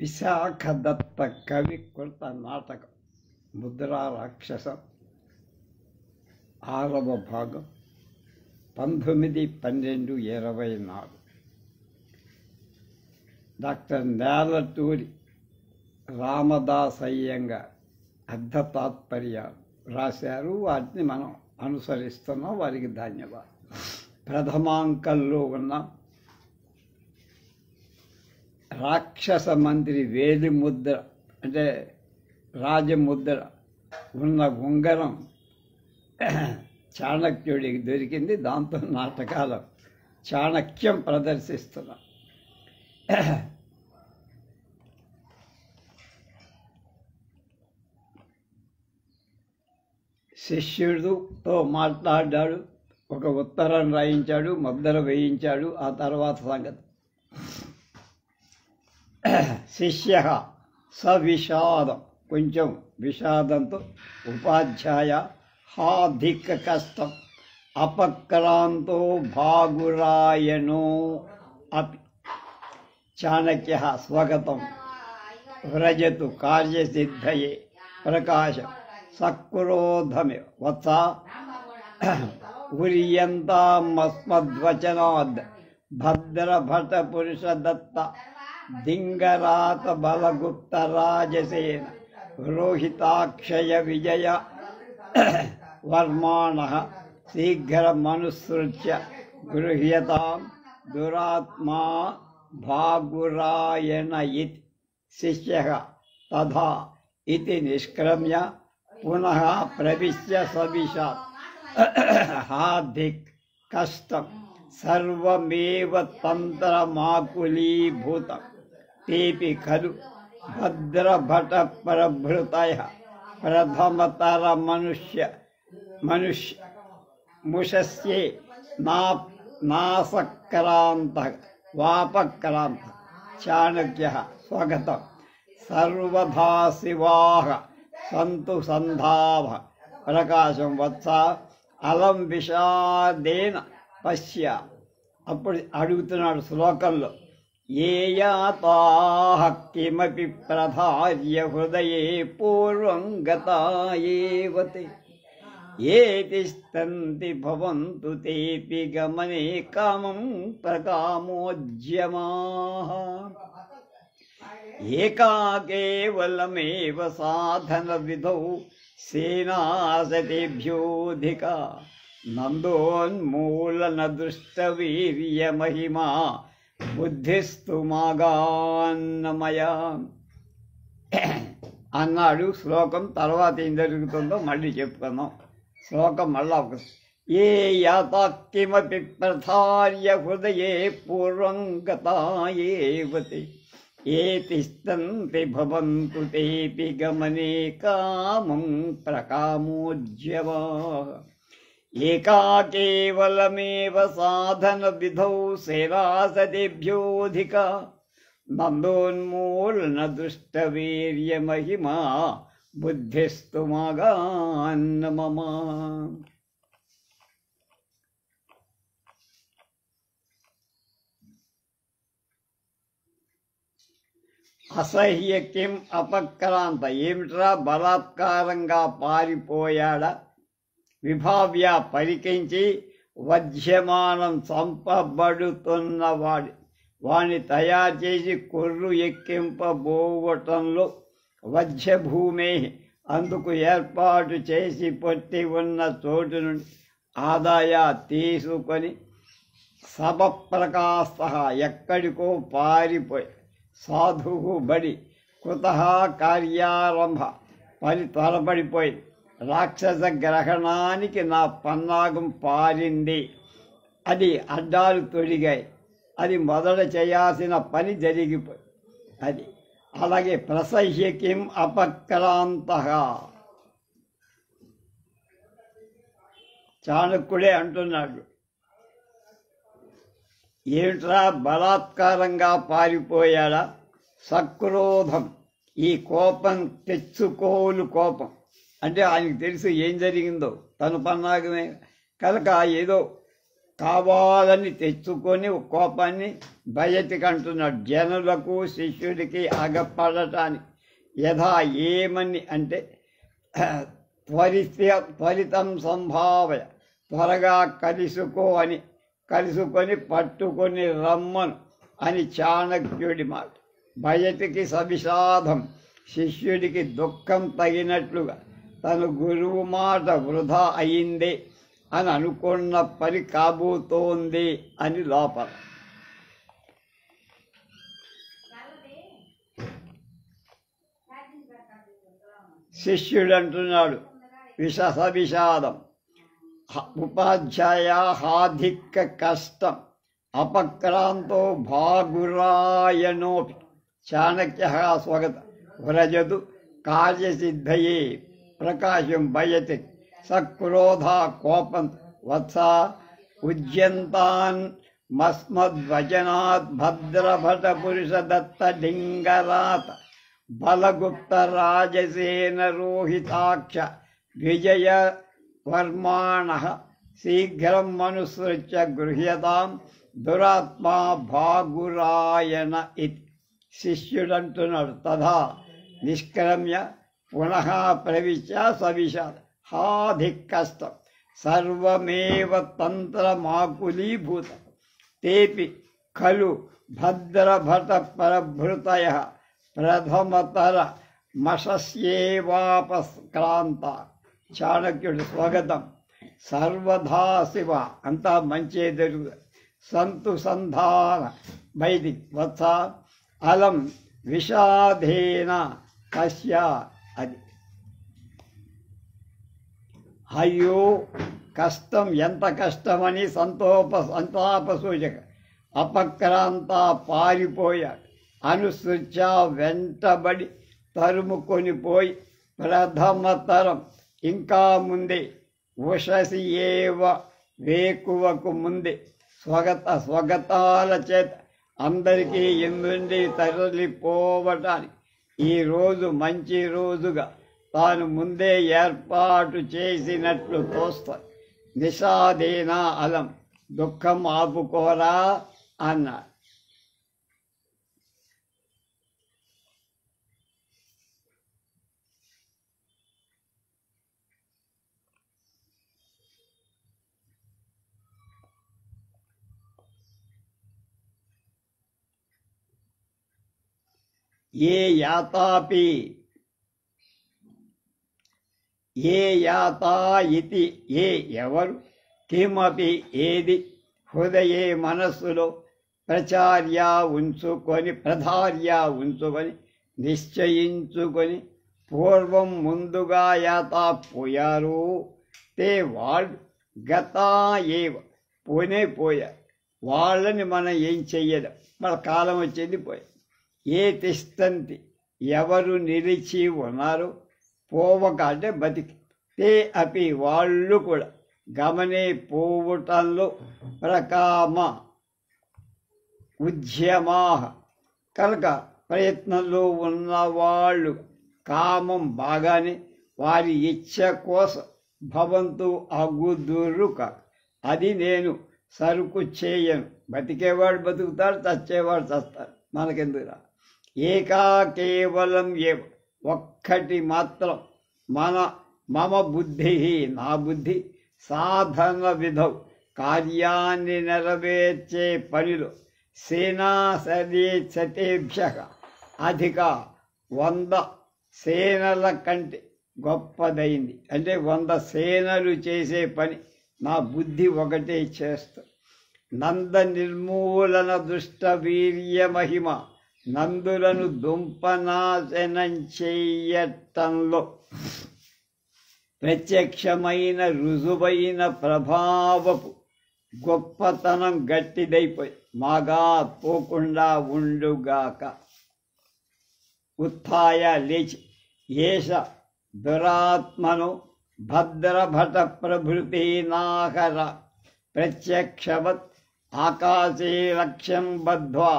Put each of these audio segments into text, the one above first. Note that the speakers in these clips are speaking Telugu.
విశాఖ దత్త కవి కృత నాటకం ముద్రా రాక్షసం 6వ భాగం 19/12/24. డాక్టర్ నేలటూరి రామదాసయ్యంగార్ అర్ధ తాత్పర్యాలు రాశారు. వాటిని మనం అనుసరిస్తున్నాం. వారికి ధన్యవాదాలు. ప్రథమాంకంలో ఉన్న రాక్షస మంత్రి వేలి ముద్ర అంటే రాజముద్ర ఉన్న ఉంగరం చాణక్యుడికి దొరికింది. దాంతో నాటకాలు చాణక్యం ప్రదర్శిస్తున్నాం. శిష్యుడితో మాట్లాడాడు, ఒక ఉత్తరం రాయించాడు, ముద్ర వేయించాడు. ఆ తర్వాత సంగతి. శిష్య సవిషాదం, కొంచెం విషాదంతో, ఉపాధ్యాయ హాధిక కష్టం, అపక్రాంతో భాగురాయణో అపి. చాణక్య స్వగతం వ్రజతు కార్యసిద్ధయే ప్రకాశం సక్రోధమే వత్స ఉర్యంతామస్మద్వచనాద్ భద్రభట పురుషదత్త దింగరాత బలగుప్త రాజసేన రోహితాక్షయ విజయ వర్మాణ శీఘ్రమనుసృత్య గృహ్యతాం దురాత్మా భాగురాయణ ఇతి. శిష్యః తథా ఇతి నిష్క్రమ్య పునః ప్రవిశ్య సవిషాత్ హాధిక్ కష్టం సర్వమేవ తంత్రమాకులీభూతం తేపి ఖలు భద్రభట ప్రభృతయ ప్రథమతర మనుష్య ముషస్యే నాసక్రాంత వాపక్రాంత. చాణక్య స్వగతం సర్వధా శివాః సంతు సంధావ ప్రకాశం వత్స అలం విషాదేన పశ్య. అప్పుడు అడుగుతున్నాడు శ్లోకంలో, ఏ యాతాః కిమపి ప్రధార్య హృదయే పూర్వం గతా ఏవ తే ఏ తిష్టంతి భవంతు తేపి గమనే కామం ప్రకామోద్యమాః. ఏకా కేవలమేవ సాధన విధౌ సేనాసతేభ్యోధికా నందోన్మూలన దృష్టవీర్య మహిమా బుద్ధిస్తు మాగాన్నమయా అన్నాడు. శ్లోకం తర్వాత ఏం జరుగుతుందో మళ్ళీ చెప్పుకుందాం. శ్లోకం మళ్ళా ఏ యాతా కిమపి ప్రధార్య హృదయే పూర్వం గతా ఏవ తే ఏ తిష్టంతి భవంతు తేపి గమనే కామం ప్రకామోద్యమాః. ఏకా కేవలమేవ సాధన విధౌ సేనాసతేభ్యోధికా నందోన్మూలన దుష్టవీర్య మహిమా బుద్ధిస్తు మాగాన్నమమా. అసహ్య కిం అపక్రాంత, ఏమిట్రా బలాత్కారంగా పారిపోయాడా, విభావ్య పరికించి వధ్యమానం చంపబడుతున్నవాడి వాణ్ణి తయారు చేసి కొర్రు ఎక్కింపబోవటంలో వధ్యభూమే అందుకు ఏర్పాటు చేసి పొట్టి ఉన్న చోటు నుండి ఆదాయ తీసుకొని సభప్రకాశ ఎక్కడికో పారిపోయి సాధువు బడి కృతః కార్యారంభ పని త్వరపడిపోయి రాక్షస గ్రహణానికి నా పన్నాగం పారింది. అది అడ్డాలు తొడిగాయి. అది మొదట చేయాల్సిన పని జరిగిపోయి అది అలాగే ప్రసహ్య కిం అపక్రాంత. చాణక్యుడే అంటున్నాడు, ఏమిట్రా బలాత్కారంగా పారిపోయాడా. సక్రోధం, ఈ కోపం తెచ్చుకోలు కోపం అంటే ఆయనకు తెలుసు ఏం జరిగిందో, తను పన్నాగమే కనుక ఏదో కావాలని తెచ్చుకొని కోపాన్ని బయటికి అంటున్నాడు. జనులకు శిష్యుడికి అగపడటానికి యథా ఏమని అంటే త్వరితం సంభావయ, త్వరగా కలుసుకొని పట్టుకొని రమ్మను అని చాణక్యుడి మాట. బయటికి సవిషాదం, శిష్యుడికి దుఃఖం తగినట్లుగా తన గురువు మాట వృధా అయిందే అని అనుకున్న పని కాబోతోంది అని లోపల. శిష్యుడు అంటున్నాడు సవిషాదం, ఉపాధ్యాయ హాధిక్క కష్టం అపక్రాంతో భాగురాయణోపి చాణక్య స్వగత వ్రజదు కార్యసిద్ధయే ప్రకాశం బయతి సక్రోధ కోపం వత్స ఉజ్యంతాన్ మస్మద్వచనాత్ భద్రభట పురుష దత్త లింగరాత బలగుప్త రాజసేన రోహితాక్ష విజయ వర్మాణ శీఘ్రం మనుసృత్య గృహ్యతాం దురాత్మా భాగురాయణ ఇది. శిష్యుడంటున్నాడు తథా నిష్క్రమ్య పునః ప్రవిశ్య సవిషాద హాధికష్టం సర్వమేవ తంత్రమాకులీభూత తేపి ఖలు భద్రభట పరభృతయ ప్రథమతర మశస్యేవాపస్క్రాంత. చాణక్యుడు స్వాగతం. సర్వధా శివ, అంతా మంచి జరుగుతుంది. సంతు సంధాన వైదిక్ వత్స అలం విషాదేన కస్య అది. అయ్యో కష్టం, ఎంత కష్టమని సంతాప సూచక. అపక్రాంత పారిపోయాడు. అనుసృత్య వెంటబడి తరుముకొని పోయి ప్రథమతరం ఇంకా ముందే ఉషసి ఏవ వేకువకు ముందే స్వగతాల చేత అందరికీ ఎందుండి తరలిపోవటానికి ఈరోజు మంచి రోజుగా తాను ముందే ఏర్పాటు చేసినట్లు తోస్తాడు. నిషాదేనా అలం, దుఃఖం ఆపుకోరా అన్నాడు. ఏ యాతాపి ఏ యాతా ఇతి, ఏ ఎవరు, కిమపి ఏది, హృదయే మనస్సులో ప్రధార్య ఉంచుకొని నిశ్చయించుకొని పూర్వం ముందుగా యాతా పోయారు. తే వాళ్ళు గతా ఏవ పోయారు. వాళ్ళని మనం ఏం చెయ్యలేం, మన కాలం వచ్చింది పోయి. ఏ తిష్టంతి ఎవరు నిలిచి ఉన్నారు, పోవక అంటే బతికి. తే అపి వాళ్ళు కూడా గమనే పోవటంలో ప్రకామ ఉద్యమా కనుక ప్రయత్నంలో ఉన్నవాళ్ళు కామం బాగానే వారి ఇచ్చ కోసం భవంతు అగుదురు కాక. అది నేను సరుకు చేయను. బతికేవాడు బతుకుతాడు, చచ్చేవాడు చస్తాడు, మనకెందుకురా. ఏకా కేవలం ఏ ఒక్కటి మాత్రం మమ బుద్ధి నా బుద్ధి సాధన విధౌ కార్యాన్ని నెరవేర్చే పనిలో సేనాసతేభ్య అధిక 100 సేనల కంటే గొప్పదైంది. అంటే 100 సేనలు చేసే పని నా బుద్ధి ఒకటే చేస్తా. నంద నిర్మూలన దుష్ట వీర్య మహిమ, నందులను దుంపనాశనం చెయ్యటంలో ప్రత్యక్షమైన రుజువైన ప్రభావపు గొప్పతనం గట్టిదైపోయి మాగా పోకుండా ఉండుగాక. ఉత్థాయ లేచి ఏష దురాత్మను భద్రభట ప్రభృతి నాహర ప్రత్యక్షవత్ ఆకాశే లక్ష్యం బద్ధ్వా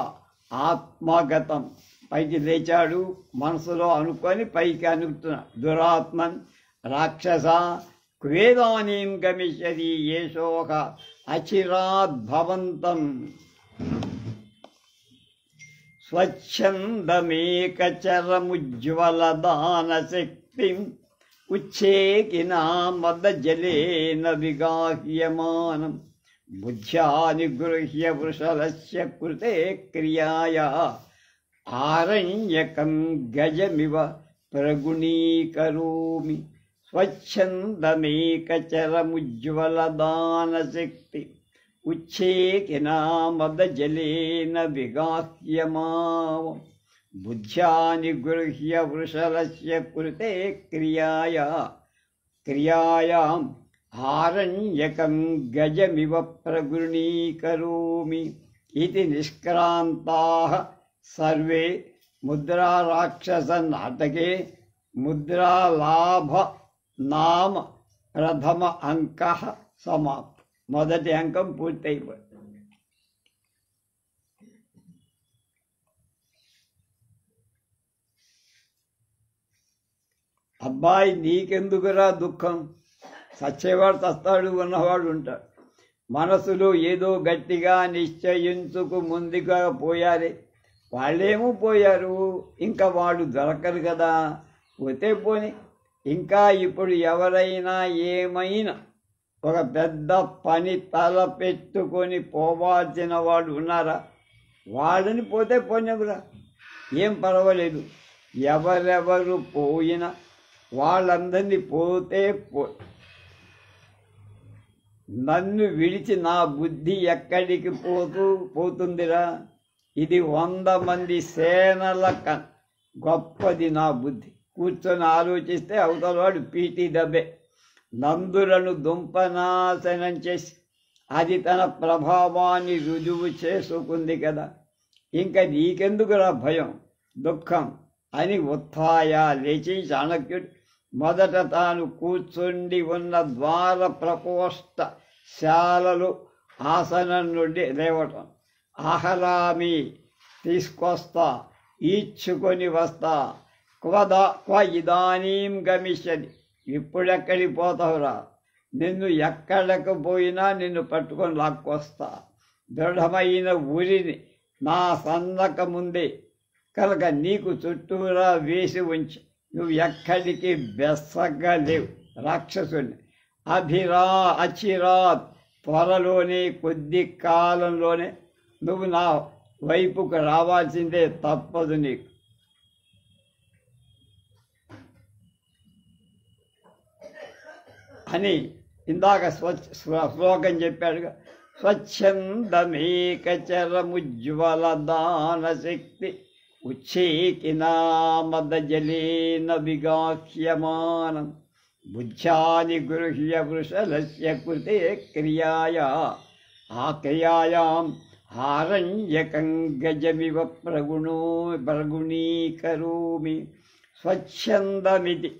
ఆత్మగతం. పైకి లేచాడు, మనసులో అనుకొని పైకి అనుకుతున్నాడు. దురాత్మన్ రాక్షస క్వేదానీం గమిష్యతి ఏషోక అచిరాద్భవంతం స్వచ్ఛందమేకచరముజ్వలదానశక్తిం ఉచ్ఛేకినా మదజలేన విగాహ్యమానం బుద్ధ్యా నిగృహ్య వృషలస్య కృతే క్రియాయా ఆరణ్యకం గజమివ ప్రగుణీకరోమి స్వచ్ఛందమేకచరముజ్వలదానశక్తి ఉచ్ఛేకినా మదజలేన విగాహ్యమానం బుద్ధ్యా నిగృహ్య వృషలస్య కృతే క్రియాయాం ఆరణ్యకం గజమివ ప్రగుణీకరోమి ఇది నిష్క్రాంతాః సర్వే ముద్రారాక్షస నాటకే ముద్రాలాభ నామ ప్రథమ అంకః సమాప్తం. మొదటి అంకం పూర్తయిపోయింది. అబ్బాయి నీకెందుకురా దుఃఖం, చచ్చేవాడు చస్తాడు, ఉన్నవాడు ఉంటాడు. మనసులో ఏదో గట్టిగా నిశ్చయించుకు ముందుగా పోయారే, వాళ్ళేమో పోయారు, ఇంకా వాడు దొరకరు కదా, పోతే పోని. ఇంకా ఇప్పుడు ఎవరైనా ఏమైనా ఒక పెద్ద పని తల పెట్టుకొని పోవాల్సిన వాడు ఉన్నారా? వాళ్ళని పోతే పోనివ్వరా, ఏం పర్వాలేదు. ఎవరెవరు పోయినా వాళ్ళందరినీ పోతే నన్ను విడిచి నా బుద్ధి ఎక్కడికి పోతుందిరా? ఇది 100 మంది సేనల గొప్పది నా బుద్ధి. కూర్చొని ఆలోచిస్తే అవతలవాడు పీటీ దబ్బే. నందులను దుంపనాశనం చేసి అది తన ప్రభావాన్ని రుజువు చేసుకుంది కదా, ఇంకా నీకెందుకురా భయం దుఃఖం అని ఉత్థాయ లేచి చాణక్యుడు మొదట తాను కూర్చుండి ఉన్న ద్వార ప్రకోష్ట శాలలో ఆసనం నుండి లేవటం. ఆహరామి తీసుకొస్తా, ఈడ్చుకొని వస్తా. క్వ ఇదానీం గమిష్యది, ఇప్పుడెక్కడికి పోతావురా? నిన్ను ఎక్కడికి పోయినా నిన్ను పట్టుకొని లాక్కొస్తా. దృఢమైన ఉరిని నా సన్నక ముందే కనుక నీకు చుట్టూరా వేసి ఉంచి నువ్వు ఎక్కడికి బెస్సగలేవు రాక్షసుని. అచిరాత్, త్వరలోనే, కొద్ది కాలంలోనే నువ్వు నా వైపుకు రావాల్సిందే, తప్పదు నీకు. అని ఇందాక శ్లోకం చెప్పాడుగా. స్వచ్ఛందమేకచరముజ్వలదానశక్తి ఉచ్ఛేకినా మదజలేన విగాహ్యమానం బుద్ధ్యా నిగృహ్య వృషలస్య కృతే క్రియాయాం ఆరణ్యకం గజమివ ప్రగుణీకరోమి. స్వచ్ఛందమితి,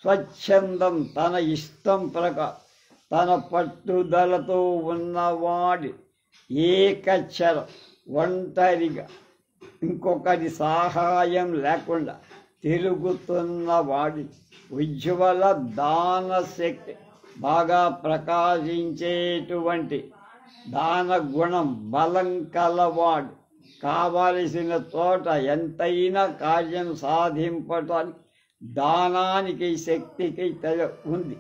స్వచ్ఛందం తన ఇష్టం ప్రకారం తన పట్టుదలతో ఉన్నవాడి, ఏకచర ఒంటరిగా ఇంకొకరి సహాయం లేకుండా తిరుగుతున్నవాడి, ఉజ్వల దానశక్తి బాగా ప్రకాశించేటువంటి దాన గుణం బలం కలవాడు, కావలసిన చోట ఎంతైనా కార్యం సాధింపటానికి దానానికి శక్తికి ఉంది.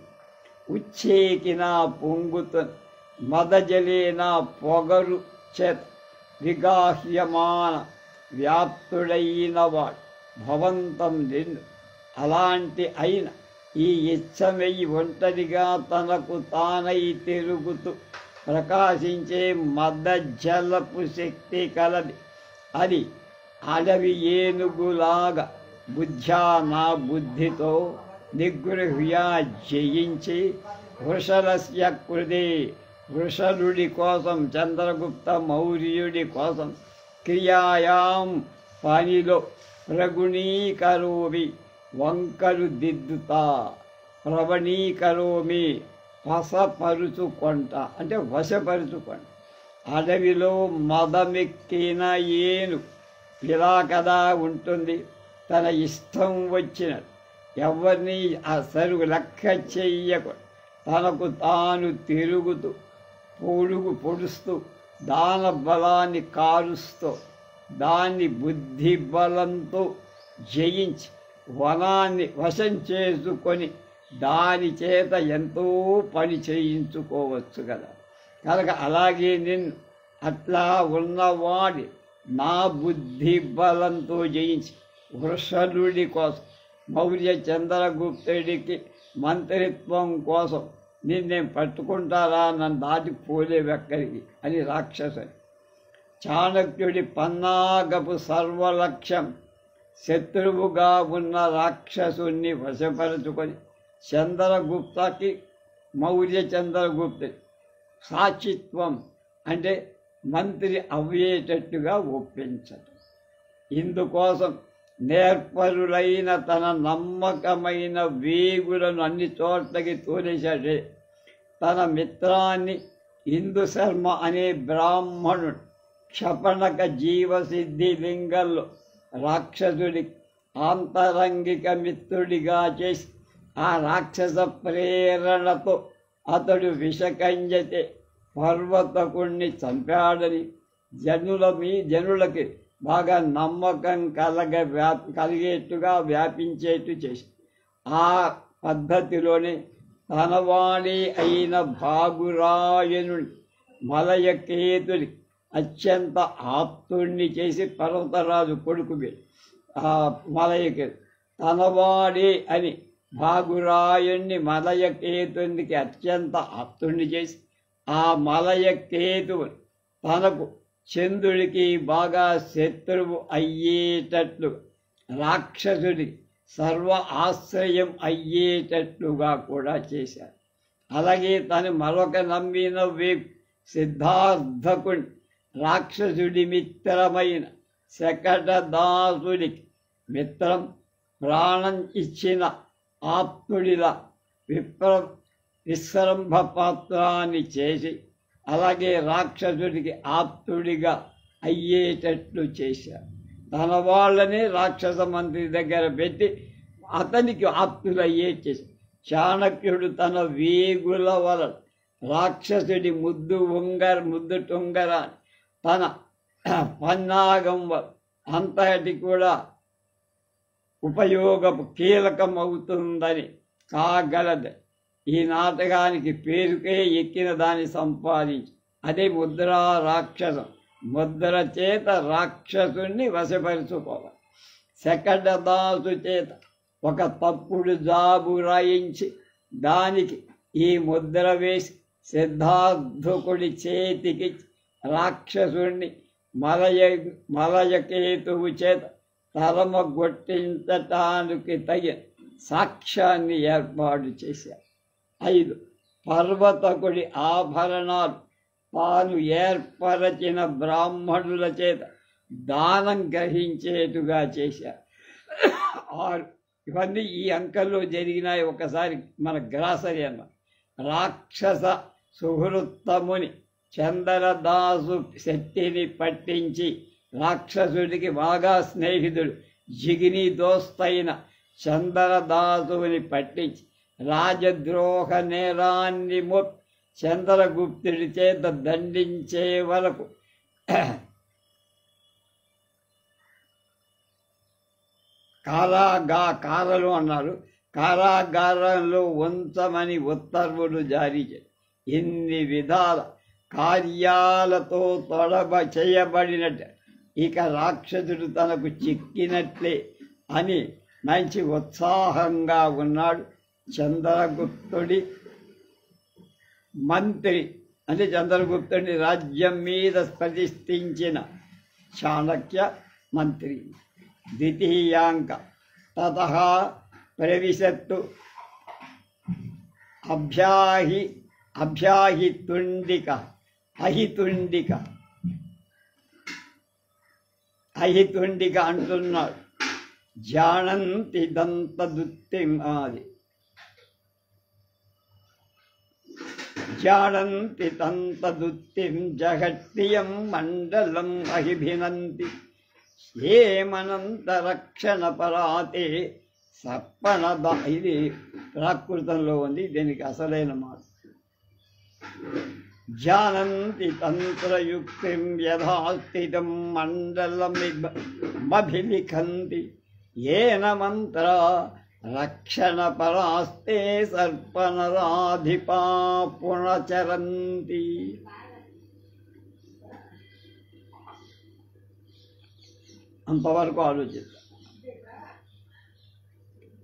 ఉచ్ఛేకిన పొంగుతుంది, మదజలేన పొగరు చేత విగాహ్యమాన వ్యాప్తుడైన వాడు భవంతం నిన్ను. అలాంటి అయిన ఈ ఇచ్చమై ఒంటరిగా తనకు తానై తిరుగుతూ ప్రకాశించే మదజలపు శక్తి కలది. అది అడవి ఏనుగులాగా బుద్ధ్యా నా బుద్ధితో నిగృహ్య జయించి వృషలస్య కృతే, వృషలుడి కోసం, చంద్రగుప్త మౌర్యుడి కోసం, క్రియాయాం పనిలో, ప్రగుణీకరోమి వంకలు దిద్దుతా, ప్రవణీకరోమి వశపరుచుకొంట అంటే వశపరుచుకొంట. అడవిలో మదమెక్కిన ఏను ఇలా కదా ఉంటుంది, తన ఇష్టం వచ్చినట్టు ఎవరిని ఆ సరుగు లెక్క చెయ్యకుండా తనకు తాను తిరుగుతూ పొడుస్తూ దాన బలాన్ని కారుస్తూ దాన్ని బుద్ధి బలంతో జయించి వనాన్ని వశం చేసుకొని దాని చేత ఎంతో పని చేయించుకోవచ్చు కదా. కనుక అలాగే నిన్ను అట్లా ఉన్నవాడి నా బుద్ధి బలంతో జయించి వృషలుడి కోసం మౌర్య చంద్రగుప్తుడికి మంత్రిత్వం కోసం నిన్నేం పట్టుకుంటారా, నన్ను దాటిపోలేవెక్కడికి అని రాక్షసుని. చాణక్యుడి పన్నాగపు సర్వలక్ష్యం శత్రువుగా ఉన్న రాక్షసుని వశపరుచుకొని చంద్రగుప్తకి మౌర్య చంద్రగుప్తుడి సాక్షిత్వం అంటే మంత్రి అవ్వేటట్టుగా ఒప్పించటం. ఇందుకోసం నేర్పరులైన తన నమ్మకమైన వేగులను అన్ని చోట్లకి తోలేశాడే. తన మిత్రాన్ని ఇందుశర్మ అనే బ్రాహ్మణుడు క్షపణక జీవసిద్ధి లింగంలో రాక్షసుడి ఆంతరంగిక మిత్రుడిగా చేసి ఆ రాక్షస ప్రేరణతో అతడు విషకంజతే పర్వతకుణ్ణి చంపాడని జనులకి బాగా నమ్మకం కలిగేట్టుగా వ్యాపించేట్టు చేసి ఆ పద్ధతిలోనే తనవాణి అయిన భాగురాయనుని మలయకేతుడి అత్యంత ఆప్తుణ్ణి చేసి పర్వతరాజు కొడుకు ఆ మలయకేతు తనవాడి అని భాగురాయుణ్ణి మలయకేతునికి అత్యంత ఆప్తుణ్ణి చేసి ఆ మలయకేతువుని తనకు చంద్రుడికి బాగా శత్రువు అయ్యేటట్లు రాక్షసుడి సర్వ ఆశ్రయం అయ్యేటట్లుగా కూడా చేశారు. అలాగే తను మరొక నమ్మిన సిద్ధార్థకుడి రాక్షసుడి మిత్రమైన శకటదాసుడికి మిత్రం ప్రాణం ఇచ్చిన ఆప్తుడిలా విశ్రంభ పాత్రాన్ని చేసి అలాగే రాక్షసుడికి ఆప్తుడిగా అయ్యేటట్లు చేశారు. తన వాళ్ళని రాక్షస మంత్రి దగ్గర పెట్టి అతనికి ఆప్తులయ్యే చేశారు. చాణక్యుడు తన వేగుల వలన రాక్షసుడి ముద్దు టుంగరా తన పన్నాగం అంతటి కూడా ఉపయోగపు కీలకమవుతుందని కాగలదు. ఈ నాటకానికి పేరుకే ఎక్కిన దాన్ని సంపాదించి అదే ముద్రా రాక్షసం. ముద్ర చేత రాక్షసుని వశపరుచుకోవాలి. శకటదాసు చేత ఒక తప్పుడు జాబు రాయించి దానికి ఈ ముద్ర వేసి సిద్ధార్థకుడి చేతికి రాక్షసుణ్ణి మలయకేతువు చేత తరమగొట్టించటానికి తగిన సాక్ష్యాన్ని ఏర్పాటు చేశారు. 5 పర్వతకుడి ఆభరణాలు తాను ఏర్పరచిన బ్రాహ్మణుల చేత దానం గ్రహించేట్టుగా చేశారు. 6 ఇవన్నీ ఈ అంకెల్లో జరిగినాయి. ఒకసారి మన గ్రాసరి అన్న రాక్షస సుహృత్తముని చంద్రదాసు శక్తిని పట్టించి రాక్షసుడికి బాగా స్నేహితుడు జిగిని దోస్తైన చంద్రదాసుని పట్టించి రాజద్రోహ నేరాన్ని చంద్రగుప్తుడి చేత దండించే వరకు కారాలు అన్నారు. కారాగారంలో ఉంచమని ఉత్తర్వులు జారీ చేశారు. ఇన్ని విధాల కార్యాలతో చేయబడినట్టు ఇక రాక్షసుడు తనకు చిక్కినట్లే అని మంచి ఉత్సాహంగా ఉన్నాడు. చంద్రగుప్తుడి మంత్రి అంటే చంద్రగుప్తుడి రాజ్యం మీద ప్రతిష్ఠించిన చాణక్య మంత్రి. ద్వితీయాంక తతః ప్రవిశత్తు అహితుండిక అంటున్నాడు. జానంతి దంతదుత్తిం ఆది జానంతి దంతదుత్తిం జగత్తియం మండలం అహిభినంతి ఏమనంతరక్షణ పరాతే సప్పనద. ఇది ప్రాకృతంలో ఉంది. దీనికి అసలైన మాట जानन्ति तन्त्रयुक्तिं यथा स्थितं मण्डलमभिलिखन्ति येन मन्त्रा रक्षणपरास्ते सर्पनराधिपा पुनचरन्ति। అంతవరకు ఆలోచిద్దాం.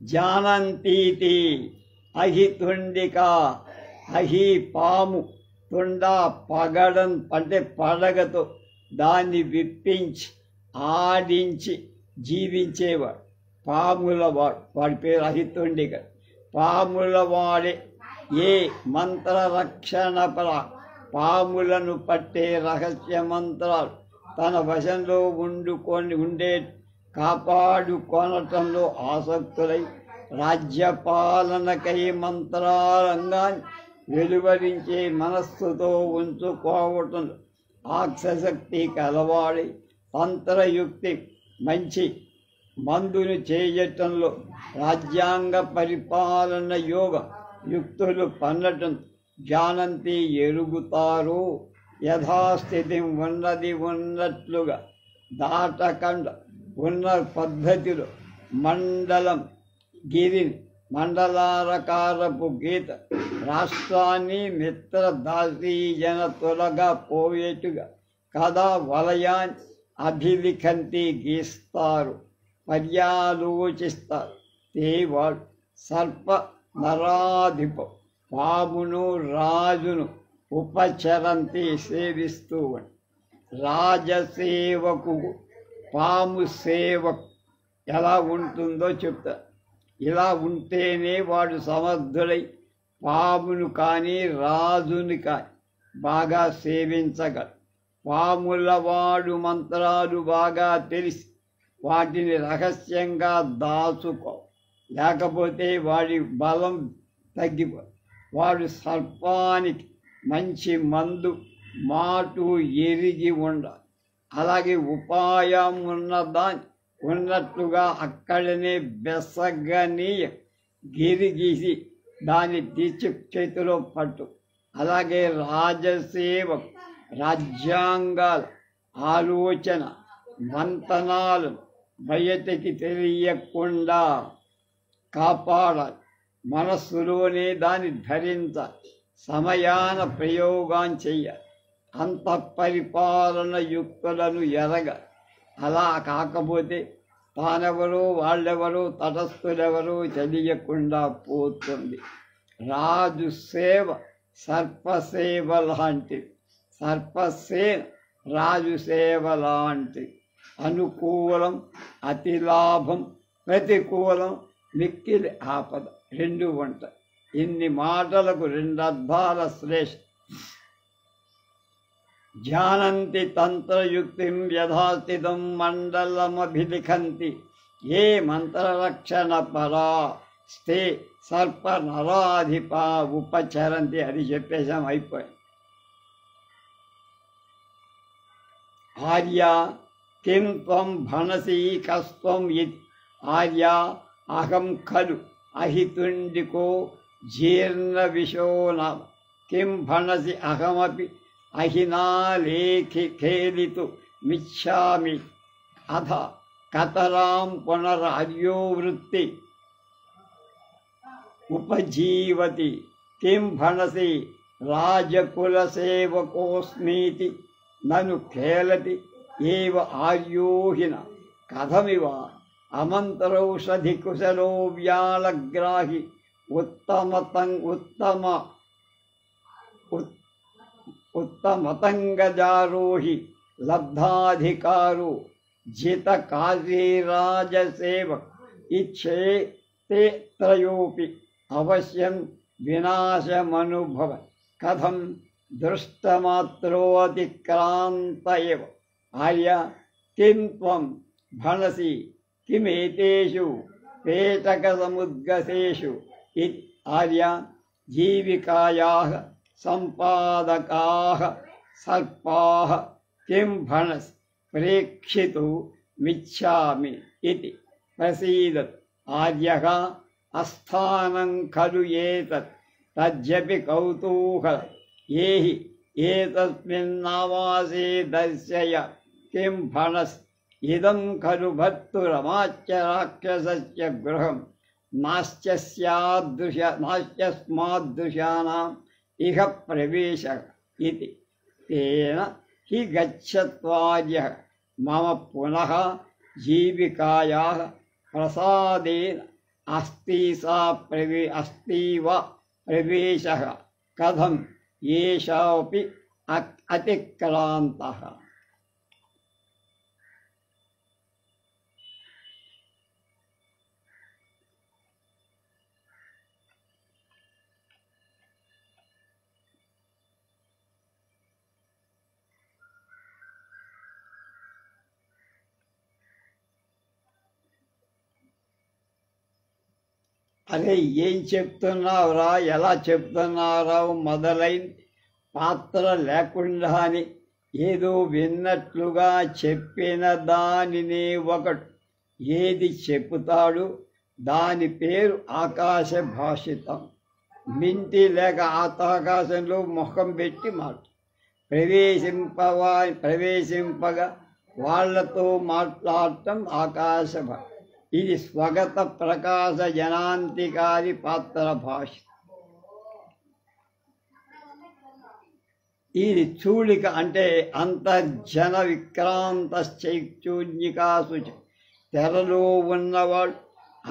జానంతీతి అహి తుండిక, అహి పాము, తుండ పగడం అంటే పడగతో దాన్ని విప్పించి ఆడించి జీవించేవాడు పాములవాడు. వాడి పేరు అహితుండిక. పాములవాడే ఏ మంత్రరక్షణ పాములను పట్టే రహస్య మంత్రాలు తన వశంలో కాపాడుకొనటంలో ఆసక్తులై రాజ్యపాలనకై మంత్రాలంగాన్ని వెలువరించే మనస్సుతో ఉంచుకోవటం ఆక్షశక్తి కలవాడి తంత్రయుక్తి మంచి మందును చేయటంలో రాజ్యాంగ పరిపాలన యోగ యుక్తులు పన్నటం జానంతి ఎరుగుతారు. యథాస్థితి ఉన్నది ఉన్నట్లుగా దాటకండ ఉన్న పద్ధతిలో మండలం గిరిని మండలారకారపు గీత రాష్ట్రాన్ని మిత్ర దాసీజన తొలగా పోయేట్టుగా కథా వలయాన్ని అభిలిఖంతి గీస్తారు, పర్యాలోచిస్తారు. తేవాడు సర్ప నరాధిప పామును రాజును ఉపచరంతి సేవిస్తూ రాజసేవకు పాము సేవకు ఎలా ఉంటుందో చెప్తారు. ఇలా ఉంటేనే వాడు సమర్థుడై పామును కానీ రాజుని కానీ బాగా సేవించగలడు. పాముల వాడు మంత్రాలు బాగా తెలిసి వాటిని రహస్యంగా దాచుకో, లేకపోతే వాడి బలం తగ్గిపో. వాడు సర్పానికి మంచి మందు మాటు ఎరిగి ఉండాలి. అలాగే ఉపాయం ఉన్నదాన్ని ఉన్నట్లుగా అక్కడనే బెసగనీయ గిరిగీసి దాన్ని తీర్చి చేతిలో పట్టు. అలాగే రాజసేవ రాజ్యాంగాల ఆలోచన మంతనాలను బయటికి తెలియకుండా కాపాడాలి. మనస్సులోనే దాన్ని ధరించాలి. సమయాన ప్రయోగం చెయ్యాలి. అంతఃపరిపాలన యుక్తులను ఎరగ. అలా కాకపోతే తానెవరో వాళ్ళెవరో తటస్థులెవరో తెలియకుండా పోతుంది. రాజు సేవ సర్పసేవ లాంటిది, సర్పసేన రాజు సేవ లాంటిది. అనుకూలం అతిలాభం, ప్రతికూలం మిక్కిలి ఆపద, రెండు ఉంటాయి. ఇన్ని మాటలకు రెండు అర్థాల శ్రేష్ఠ. జానంతి తంత్రయుక్తిం యథాస్థితం మండలమభిలిఖంతి ఏ మంత్రరక్షణ పరా స్తే సర్ప నరాధిప ఉపచరంతి. అది చెప్పేశాం, అయిపోయి. ఆర్య కిం త్వం భణసి కస్త్వం ఇది. ఆర్య అహం ఖలు అహితుండికో జీర్ణ విశోనా కిం భణసి అహమపి అహినాలేఖి ఖేలితు మిచ్ఛామి అథ కతరాం పునరార్యోవృత్తి ఉపజీవతి కిం భణసి రాజకులసేవకోస్మీతి నను ఖేలతి ఏవ ఆర్యోహిన కథమివ అమంతరౌషధి కుశలో వ్యాళగ్రాహి ఉత్తమతంగజారోహి లబ్ధాధికారు జిత కార్యరాజసేవక్ ఇచ్చే తే త్రయోపి అవశ్యం వినాశమనుభవ కథం దృష్టమాత్రోऽతిక్రాంత ఏవ. ఆర్య కిం త్వం భణసి కిమేతేషు పేటకసముద్గసేషు ఇతి. ఆర్య జీవికాయాః సంపాదకాః సర్పాః కిం భణసి ప్రేక్షితు మిచ్ఛామి ఇతి. ప్రసీదత్. ఆర్యః అస్థానం ఖలు ఏతత్ తజ్జపి కౌతూహలం ఏహి एतस्मिन्नावासे दर्शय किं फणस् इदं खलु भर्तुरमाच्य राक्षसस्य गृहं नास्त्यस्मादृशानाम् इह प्रवेशः इति तेन हि गच्छत्वार्यः मम पुनः जीविकायाः प्रसादेन अस्तीव प्रवेशः कथं येषापि अतिक्रान्तः। అరే ఏం చెప్తున్నావురా, ఎలా చెప్తున్నారా మొదలైన పాత్ర లేకుండా అని ఏదో విన్నట్లుగా చెప్పిన దానిని ఒకడు ఏది చెప్పుతాడు దాని పేరు ఆకాశ భాషితం. మింటి లేక ఆకాశంలో ముఖం పెట్టి మాట ప్రవేశింపగా వాళ్లతో మాట్లాడటం ఆకాశ భాష. ఇది స్వగత ప్రకాశ జనాంతికారి పాత్ర భాష. ఇది చూళిక అంటే అంతర్జన విక్రాంత చైతూన్యికాసు తెరలో ఉన్నవాడు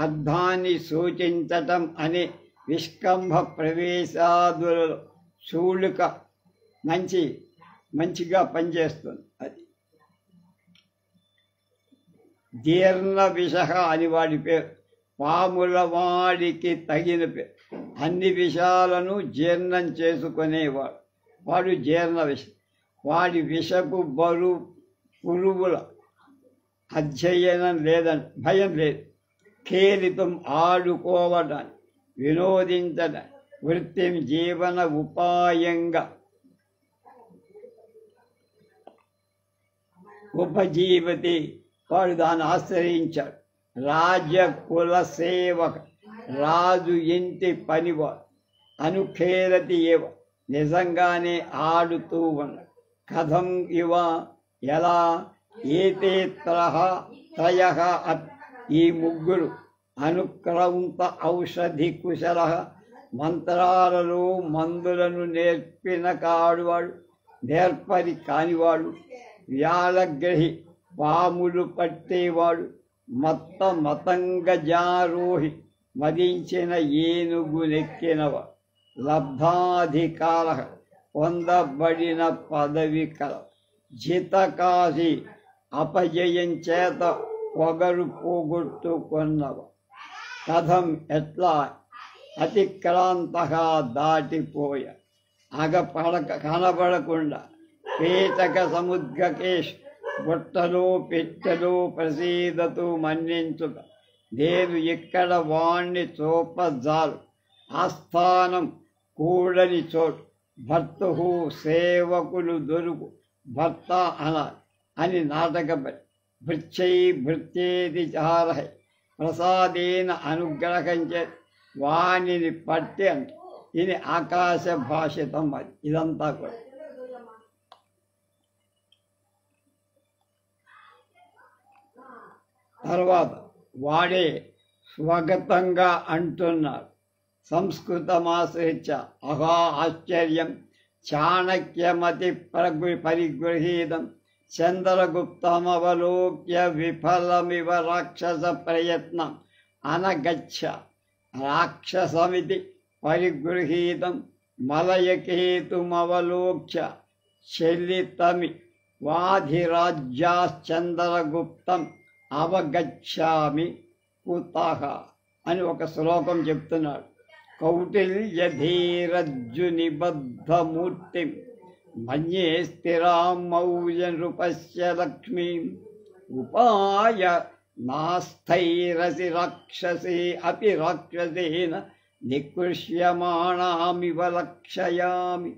అర్థాన్ని సూచించటం అనే విష్కంభ ప్రవేశాదులలో చూళిక మంచిగా పనిచేస్తుంది. అది జీర్ణ విషహ అని వాడి పేరు. పాముల వాడికి తగిన పేరు. అన్ని విషాలను జీర్ణం చేసుకునేవాడు వాడు జీర్ణ విష. వాడి విషపు పురుగుల అధ్యయనం లేదని భయం లేదు. ఖేలితం ఆడుకోవడానికి వినోదించడం వృత్తి జీవన ఉపాయంగా ఉపజీవతి వాడు దాన్ని ఆశ్రయించాడు. రాజకుల సేవక రాజు ఇంటి పనివాడు అనుఖేరతి ఏవ నిజంగానే ఆడుతూ ఉన్నాడు. కథం ఇవ ఎలా ఏతే త్రయ ఈ ముగ్గురు అనుక్రౌంత ఔషధి కుశల మంత్రాలలో మందులను నేర్పిన కాడువాడు నేర్పరి కానివాడు వ్యాళగ్రహి పాములు పట్టేవాడు మతంగజారోహి మదించిన ఏనుగునెక్కినవాడు లబ్ధాధికార పొందబడిన పదవి కల జితకాసి అపజయం చేత పొగరు పోగొట్టుకున్నవా కథం ఎట్లా అతిక్రాంతగా దాటిపోయ కనబడకుండా పేచక సముద్గకేష్ బుట్టలో పెట్టెలో ప్రసీదతూ మన్నించుక నేను ఇక్కడ వాణ్ణి చూపజాలు ఆస్థానం కూడని చోటు భర్తహు సేవకులు దొరుకు భర్త అని నాటకపడి భృత్యేది చారహై ప్రసాదేన అనుగ్రహించే వాణిని పట్టి అంట. ఇది ఆకాశ భాషితం. అది ఇదంతా కూడా తర్వాత వాడే స్వగతంగా అంటున్నారు. సంస్కృతమాశ్రిత్య అహా ఆశ్చర్యం చాణక్యమతి పరిగృహీతం చంద్రగుప్తమవలోక్య విఫలమివ రాక్షస ప్రయత్నం అనగచ్చ రాక్షసమితి పరిగృహీతం మలయకేతుమవలోక్య చలితమి వాధిరాజ్యాశ్చంద్రగుప్తం అవగచ్చామి కుతః అని ఒక శ్లోకం చెప్తున్నాడు. కౌటిల్యధీరజ్జునిబద్ధమూర్తిం మన్యే స్థిరాం మౌర్య నృపస్య లక్ష్మీం ఉపాయ నాస్థైరసి రాక్షసే అపి రాక్షసేన నికృష్యమాణామివ లక్షయామి.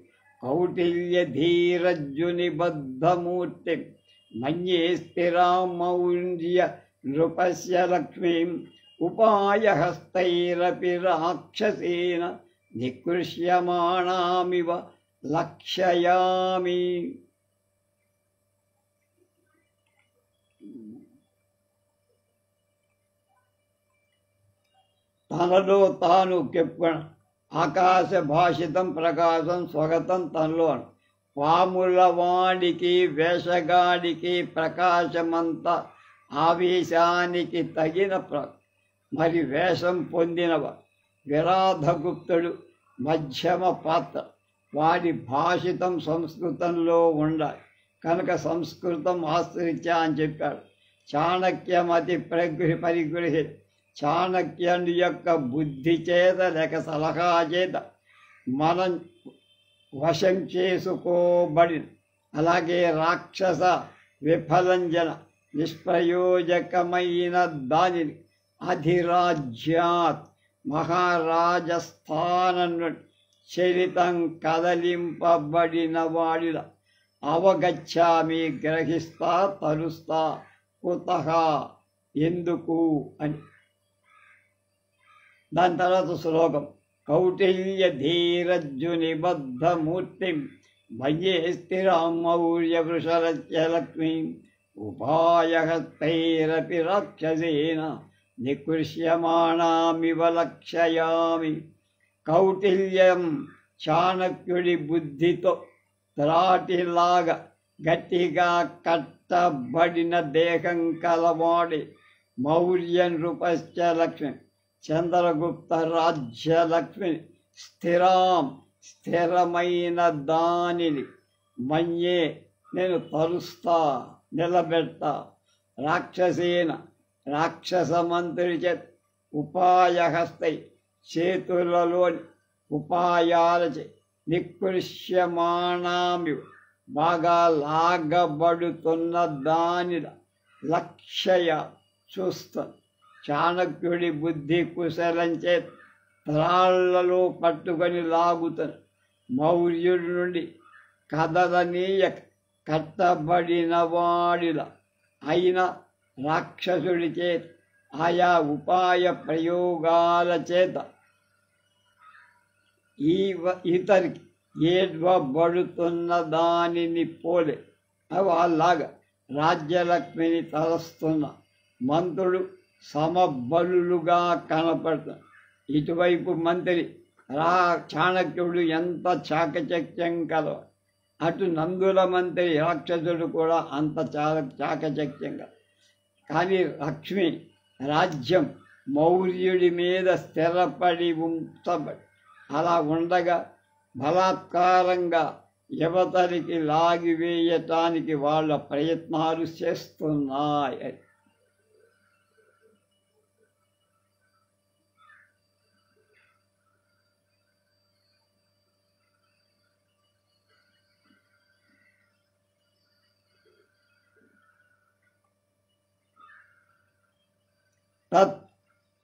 కౌటిల్యధీరజ్జునిబద్ధమూర్తిం మన్యే స్థిరాం మౌర్య నృపస్య లక్ష్మీం ఉపాయహస్తైరపి రాక్షసేన నికృష్యమాణామివ లక్షయామి. తనలో తాను కెప్పణ ఆకాశ భాషితం ప్రకాశం స్వగతం తనలో పాముల వాడికి వేషగాడికి ప్రకాశమంత ఆవేశానికి తగిన మరి వేషం పొందినవ విరాధగుప్తుడు మధ్యమ పాత్ర. వాడి భాషితం సంస్కృతంలో ఉండాలి కనుక సంస్కృతం ఆశ్రయించా అని చెప్పాడు. చాణక్యమతి పరిగృహి చాణక్యుని యొక్క బుద్ధి చేత లేక సలహా చేత మనం వశం చేసుకోబడి. అలాగే రాక్షస విఫలంజన నిష్ప్రయోజకమైన దానిని అధిరాజ్యాత్ మహారాజస్థానం నుండి చరితం కదలింపబడిన వాడిల అవగచ్చామి గ్రహిస్తా తరుస్తా కుతః ఎందుకు అని. దాని తర్వాత శ్లోకం కౌటిల్య ధీరజ్జునిబద్ధమూర్తిం భజే స్థిరాం మౌర్య వృషలక్ష్మీం ఉపాయహస్తైరపి రాక్షసేన నికృష్యమాణామివ లక్షయామి. కౌటిల్యం చాణక్యుడి బుద్ధితో త్రాటిలాగా గట్టిగా కట్టబడిన దేహం కలవాడి మౌర్య నృపశ్చ లక్ష్మి చంద్రగుప్త రాజ్యలక్ష్మి స్థిరమైన దానిని మన్యే నేను తరుస్తా నిలబెడతా. రాక్షసేన రాక్షస మంత్రి చేత్ ఉపాయహస్తై చేతులలోని ఉపాయాలచే నికృష్యమాణామి బాగా లాగబడుతున్న దానిల లక్ష్య చూస్తాను. చాణక్యుడి బుద్ధి కుశలం చేత త్రాళ్లలో పట్టుకొని లాగుతాను. మౌర్యుడి నుండి కదలనీయక కట్టబడిన వాడిలా అయిన రాక్షసుడి చేత ఆయా ఉపాయ ప్రయోగాల చేత ఇతరికి ఏడ్వబడుతున్న దానిని పోలే వాళ్ళలాగా రాజ్యలక్ష్మిని తలస్తున్న మంత్రుడు సమబలులుగా కనపడుతుంది. ఇటువైపు మంత్రి చాణక్యుడు ఎంత చాకచక్యం కలవ, అటు నందుల మంత్రి రాక్షసుడు కూడా అంత చాకచక్యంగా. కానీ లక్ష్మి రాజ్యం మౌర్యుడి మీద స్థిరపడి ఉంచబడి అలా ఉండగా బలాత్కారంగా యువతరికి లాగివేయటానికి వాళ్ళ ప్రయత్నాలు చేస్తున్నాయి.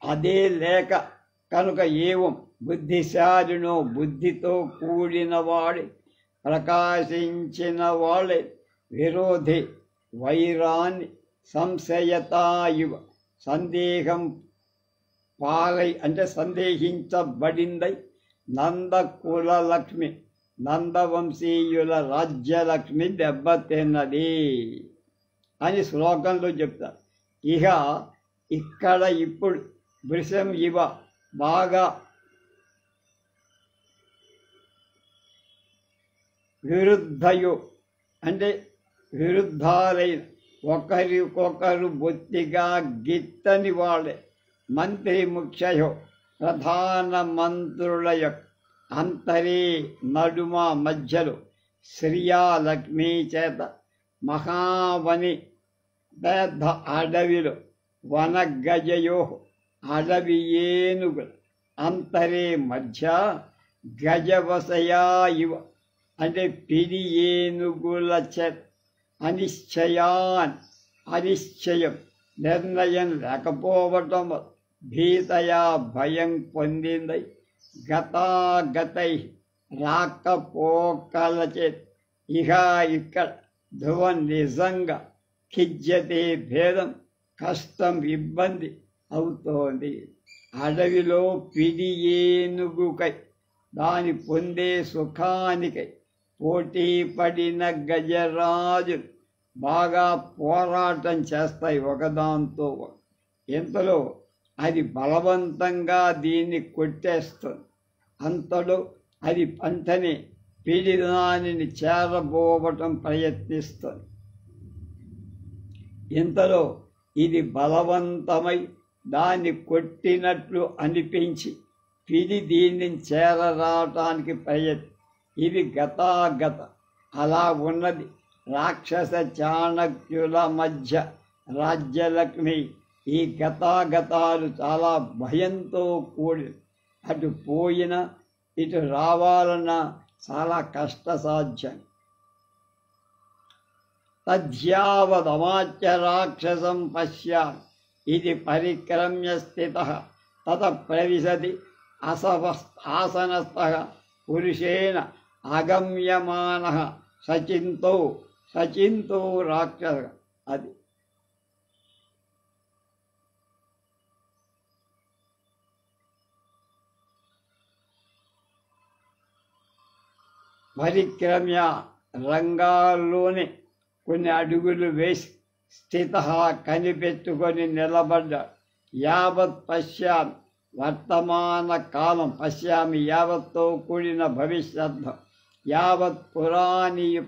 అదే లేక కనుక ఏవం బుద్ధిశాలినో బుద్ధితో కూడిన వాడి ప్రకాశించిన వాళ్ళే విరోధి వైరాన్ని సంశయతాయువ సందేహం పాలై అంటే సందేహించబడిందై నందకుల లక్ష్మి నందవంశీయుల రాజ్యలక్ష్మి దెబ్బతిన్నది అని శ్లోకంలో చెప్తారు. ఇక ఇక్కడ ఇప్పుడు వృషం ఇవ బాగా విరుద్ధయో అంటే విరుద్ధాలైన ఒకరికొకరు బొత్తిగా గిట్టని వాళ్ళే మంత్రి ముఖ్యయో ప్రధాన మంత్రుల యొక్క అంతరే నడుమ మధ్యలో శ్రియా లక్ష్మీ చేత మహావని పెద్ద అడవిలో వనగజయో అడవి ఏనుగులు అంతరే మధ్య గజవసయా ఇవ అంటే పిడి ఏనుగుల చేత అనిశ్చయం నిర్ణయం లేకపోవటం భీతయా భయం పొందిందై గతాగతై రాకపోకల చేత ఇహ ఇక్కడ ధ్రువం నిజంగా ఖిజ్యతే భేదం కష్టం ఇబ్బంది అవుతోంది. అడవిలో పిడి ఏనుగుకై దాని పొందే సుఖానికై పోటీ పడిన గజరాజు బాగా పోరాటం చేస్తాయి ఒకదాంతో. ఇంతలో అది బలవంతంగా దీన్ని కొట్టేస్తుంది. అంతలో అది పంటని పీడిదానిని చేరబోవటం ప్రయత్నిస్తుంది. ఇంతలో ఇది బలవంతమై దాన్ని కొట్టినట్లు అనిపించి పిడి దీన్ని చేరరావటానికి ఇది గతాగత. అలా ఉన్నది రాక్షస చాణక్యుల మధ్య రాజ్యలక్ష్మి. ఈ గతాగతాలు చాలా భయంతో కూడి అటు పోయినా ఇటు రావాలన్నా చాలా కష్టసాధ్యం. తద్యావదమాచ్య రాక్షసం పశ్యామి ఇది పరిక్రమ్య స్థితః తత ప్రవిశతి ఆసనస్థః పురుషేణ అగమ్యమానః సచింతో రాక్షస. అది పరిక్రమ్య రంగాల్లోని కొన్ని అడుగులు వేసి స్థిత కనిపెట్టుకొని నిలబడ్డ. యావత్ పశ్యామి వర్తమాన కాలం, పశ్యామి యావత్తో కూడిన భవిష్యత్, యావత్ పురాణీపాతయోర్లట్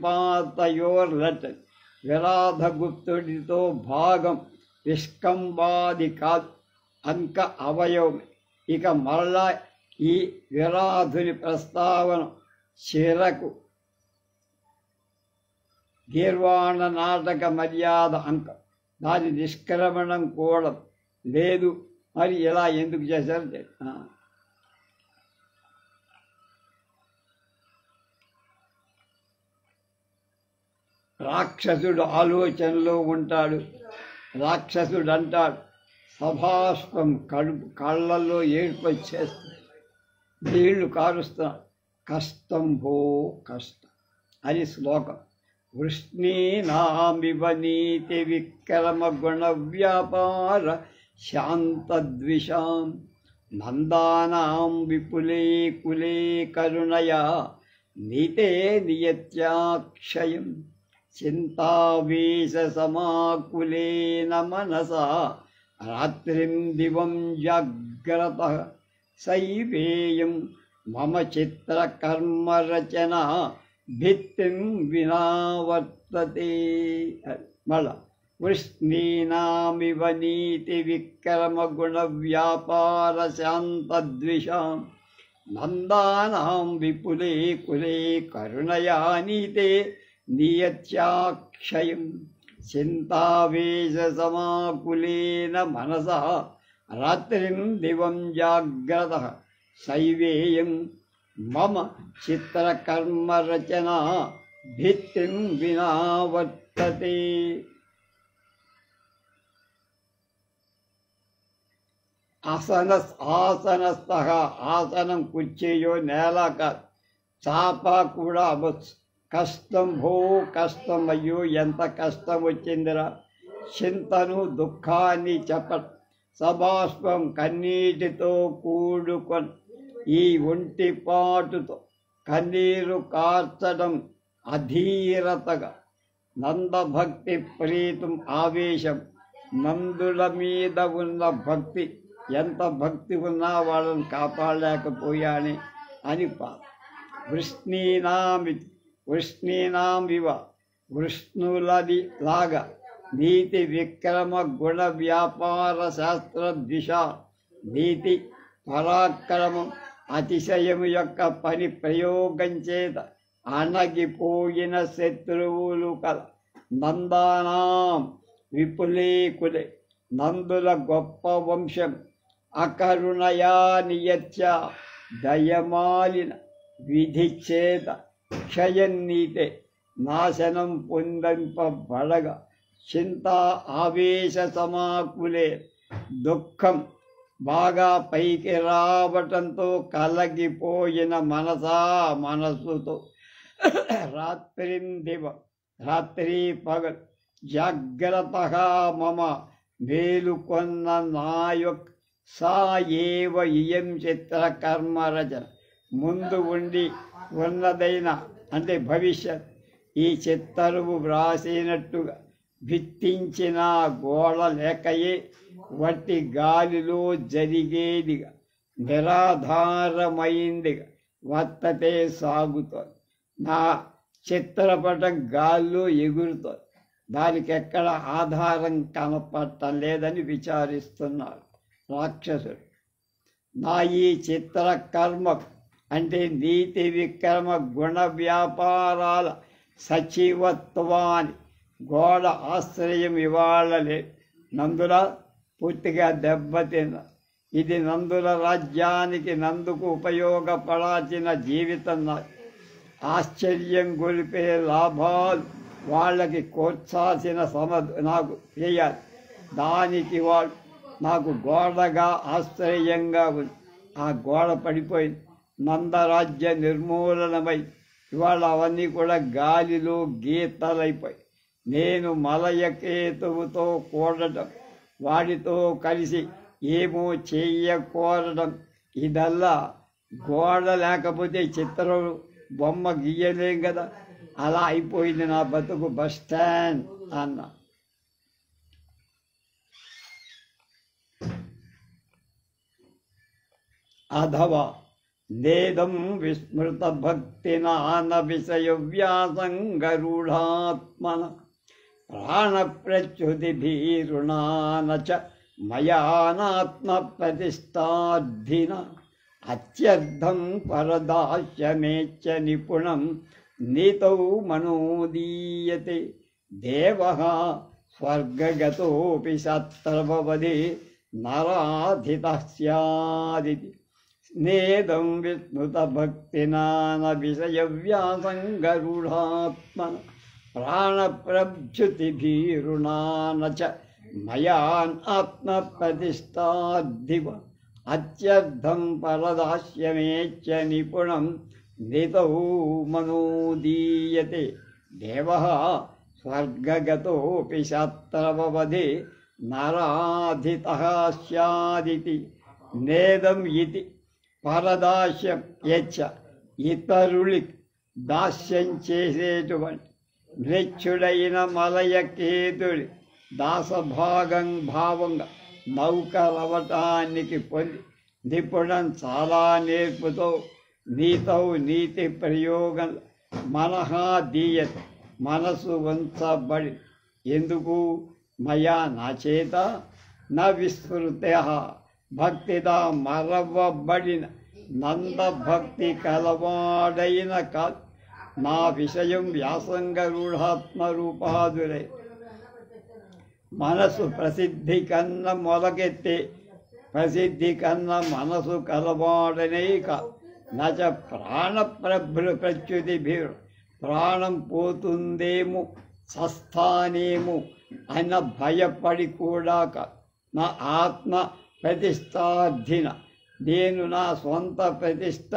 విరాధగుప్తుడితో భాగం విష్కంబాది కాదు, అంక అవయవం. ఇక మరలా ఈ విరాధుని ప్రస్తావన చిరకు గీర్వాణ నాటక మర్యాద అంక, దాని నిష్క్రమణం కూడా లేదు. మరి ఇలా ఎందుకు చేశారు? రాక్షసుడు ఆలోచనలో ఉంటాడు. రాక్షసుడు అంటాడు, సభాష్పం కళ్ళల్లో ఏడుపు వచ్చేస్తుంది, నీళ్లు కారుస్తున్నాడు. కష్టం భో కష్టం అని శ్లోకం. వృష్ణీనామివ నీతి విక్రమ గుణ వ్యాపార శాంతద్విషాం నందానాం విపులే కులే కరుణయా నీతే నియత్యాక్షయం చింతావేశ సమాకులేన మనసా రాత్రిం దివం జాగ్రతః సైవేయం మమ చిత్రకర్మరచన భిత్తిం వినావర్తతే. మళ్ళా వృష్ణీనామివ నీతి విక్రమ గుణ వ్యాపార శాంతద్విషాం నందానాం విపులే కులే కరుణయా నీతే నియత్యాక్షయం చింతావేశ సమాకులేన మనసా రాత్రిం దివం జాగ్రతః సైవేయం మమ చిత్రకర్మరచన భిత్తిం వినావర్తతే. ఆసనస్థః, ఆసనం కుర్చీయో నేల కాదు, చాప కూడా అవ్వచ్చు. కష్టం భో కష్టం, అయ్యో ఎంత కష్టం వచ్చిందిరా. చింతను దుఃఖాన్ని చెప్పడం, సభాష్పం కన్నీటితో కూడుకొని ఈ ఒంటిపాటుతో కన్నీరు కార్చడం అధీరతగా. నందభక్తి ప్రీతం ఆవేశం, నందుల మీద ఉన్న భక్తి, ఎంత భక్తి ఉన్నా వాళ్ళని కాపాడలేకపోయాని అని వృష్ణీనామివ వృష్ణులది లాగా నీతి విక్రమ గుణ వ్యాపార శాస్త్ర దిశ. నీతి పరాక్రమం అతిశయము యొక్క పని ప్రయోగం చేత అణగిపోయిన శత్రువులు కల నందానాం విపులీకులే, నందుల గొప్ప వంశం. అకరుణయా నియత్య దయమాలిన విధి చేత క్షయం నీతే నాశనం పొందింపబడగా. చింత ఆవేశ సమాకులే, దుఃఖం బాగా పైకి రావటంతో కలగిపోయిన మనసుతో రాత్రిం దివ, రాత్రి పగలు జాగ్రత్తగా మమ మేలుకొన్న నాయక్ సా ఏవ ఇయం చిత్రకర్మ రచన. ముందు ఉండి ఉన్నదైన అంటే భవిష్యత్. ఈ చిత్తరువు వ్రాసినట్టుగా భిత్తించిన గోడ లేకయే వట్టి గాలిలో జరిగేదిగా నిరాధారమైందిగా వర్తతే సాగుతోంది. నా చిత్రపటం గాల్లో ఎగురుతోంది, దానికి ఎక్కడ ఆధారం కనపడటం లేదని విచారిస్తున్నారు రాక్షసుడు. నా ఈ చిత్ర కర్మ అంటే నీతి విక్రమ గుణ వ్యాపారాల సచివత్వాన్ని గోడ ఆశ్రయం ఇవ్వాలలే. నందుల పూర్తిగా దెబ్బతిన్న ఇది నందుల రాజ్యానికి నందుకు ఉపయోగపడాల్సిన జీవితం. ఆశ్చర్యం గొలిపే లాభాలు వాళ్ళకి కోర్చాల్సిన నాకు చేయాలి. దానికి వాళ్ళు నాకు గోడగా ఆశ్చర్యంగా ఉంది. ఆ గోడ పడిపోయింది, నందరాజ్య నిర్మూలనమై ఇవాళ అవన్నీ కూడా గాలిలో గీతలైపోయి నేను మలయకేతువుతో కూడటం, వాడితో కలిసి ఏమో చెయ్యకోరడం, ఇదల్లా గోడ లేకపోతే చిత్రం బొమ్మ గీయలేం కదా. అలా అయిపోయింది నా బతుకు బస్ స్టాండ్ అన్న. అధవా నేదం విస్మృత భక్తినాన విషయ వ్యాసంగరూఢాత్మన ప్రాణప్రచ్యుతిభీరుణాన చ మయానాత్మ ప్రతిష్టార్థిన అత్యర్థం పరదాస్యమేచ్చ నిపుణం నీతౌ మనోదీయతే దేవః స్వర్గగతోపి సత్రభవదే నరాధితః స్యాదితి. నేదం విస్మృత భక్తినాన విషయ వ్యాసంగరూఢాత్మన ప్రాణప్రచ్యుతిభీరుణాన చ మయాన్ ఆత్మ ప్రతిష్టార్థివ అత్యర్థం పరదాస్యమేచ్చ నిపుణం నితౌ మనోదీయతే దేవః స్వర్గగతోపి సత్రవదే నరాధితః స్యాదితి. నేదం ఇతి పరదాస్యం యచ్చ ఇతరులకి దాస్యం చేసేటువంటి మృత్యుడైన మలయకేతుడి భావంగా నౌకలవటానికి పొంది నిపుణం చాలా నేర్పుతో నీతో నీతి ప్రయోగం మనహా దీయత మనసు వంచబడి ఎందుకు మయా నా చేత నా విస్మృత భక్తిదా మరవబడిన నందభక్తి కలవాడైన కాదు నా విషయం వ్యాసంగరూఢాత్మ రూపాదులై మనసు ప్రసిద్ధి కన్న మొలకెత్తే ప్రసిద్ధి కన్న మనసు కలవాడనే కాదు నచ ప్రాణ ప్రచ్యుతి భీరు ప్రాణం పోతుందేమో సస్థానేమో అన్న భయపడి కూడా కాదు నా ఆత్మ ప్రతిష్టార్థిన నేను నా సొంత ప్రతిష్ట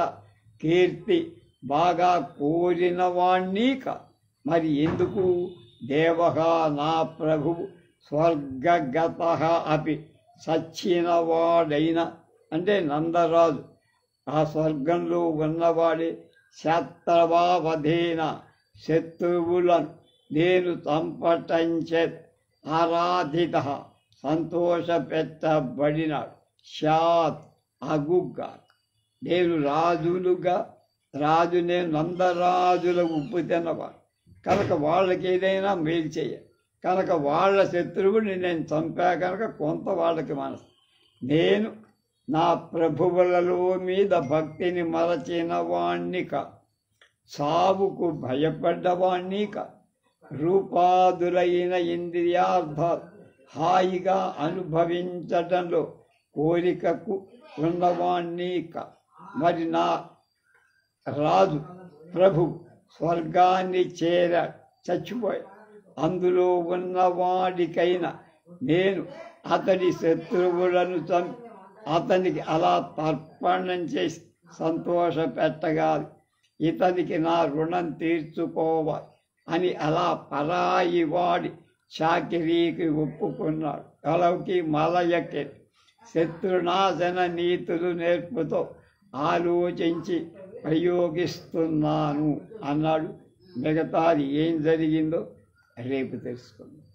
కీర్తి బాగా కోరిన వాణ్ణి కాదు. మరి ఎందుకు దేవః నా ప్రభువు స్వర్గగతః అపి సచ్చినవాడైన అంటే నందరాజు ఆ స్వర్గంలో ఉన్నవాడే శత్రవావధేన శత్రువులను నేను చంపటంచే ఆరాధిత సంతోషపెట్టబడినాడు శాత్ అగుగ్గా నేను నేను నందరాజుల ఉప్పు తిన్నవాడు కనుక వాళ్ళకి ఏదైనా మేలు చేయ కనుక వాళ్ళ శత్రువుని నేను చంపా కనుక కొంత వాళ్ళకి మనసు నేను నా ప్రభువులలో మీద భక్తిని మరచిన వాణ్ణి కాదు సావుకు భయపడ్డవాణ్ణి కాదు రూపాదులైన ఇంద్రియార్థాలు హాయిగా అనుభవించటంలో కోరికకు ఉన్నవాణ్ణి కాదు. మరి నా రాజు ప్రభు స్వర్గాన్ని చచ్చిపోయి అందులో ఉన్నవాడికైనా నేను అతడి శత్రువులను చంపి అతనికి అలా తర్పణం చేసి సంతోషపెట్టగాలి ఇతనికి నా రుణం తీర్చుకోవాలి అని అలా పరాయి వాడి చాకిరీకి ఒప్పుకున్నాడు. కలవుకి మలయకే శత్రునాశన నీతులు నేర్పుతో ఆలోచించి ప్రయోగిస్తున్నాను అన్నాడు. మిగతాది ఏం జరిగిందో రేపు తెలుసుకుందాం.